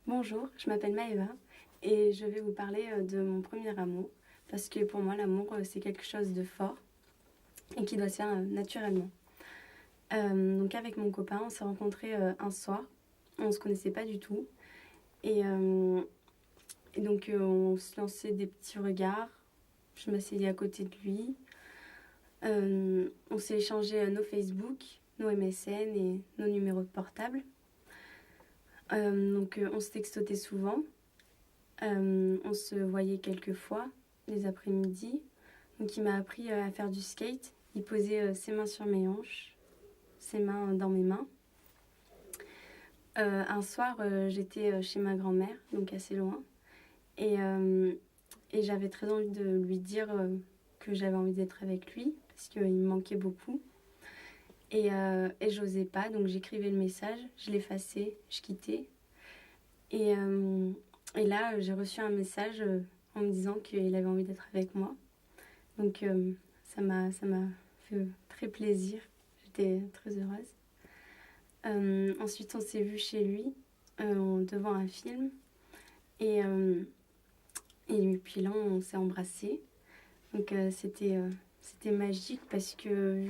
Bonjour, je m'appelle Maëva et je vais vous parler de mon premier amour parce que pour moi l'amour c'est quelque chose de fort et qui doit se faire naturellement. Donc avec mon copain on s'est rencontrés un soir, on se connaissait pas du tout et donc on se lançait des petits regards, je m'asseyais à côté de lui, on s'est échangé nos Facebook, nos MSN et nos numéros de portable. Donc on se textotait souvent. On se voyait quelques fois les après-midi. Donc il m'a appris à faire du skate. Il posait ses mains sur mes hanches, ses mains dans mes mains. Un soir, j'étais chez ma grand-mère, donc assez loin. Et, euh, et j'avais très envie de lui dire que j'avais envie d'être avec lui, parce qu'il me manquait beaucoup. Et j'osais pas, donc j'écrivais le message, je l'effaçais, je quittais. Et, euh, et là, j'ai reçu un message en me disant qu'il avait envie d'être avec moi. Donc ça m'a fait très plaisir. J'étais très heureuse. Ensuite, on s'est vu chez lui devant un film. Et, euh, et puis là, on s'est embrassés. Donc c'était magique parce que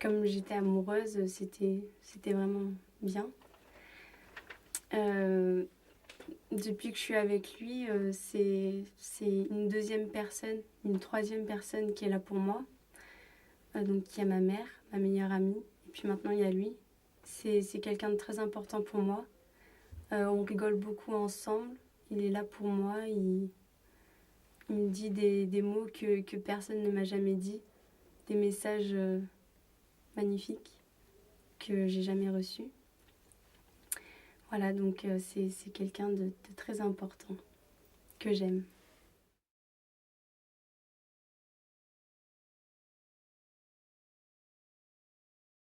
comme j'étais amoureuse, c'était vraiment bien. Euh, Depuis que je suis avec lui, c'est une deuxième personne, une troisième personne qui est là pour moi. Donc il y a ma mère, ma meilleure amie, et puis maintenant il y a lui. C'est quelqu'un de très important pour moi. On rigole beaucoup ensemble. Il est là pour moi. Il me dit des mots que personne ne m'a jamais dit. Des messages magnifiques que j'ai jamais reçus. Voilà, donc c'est quelqu'un de très important que j'aime.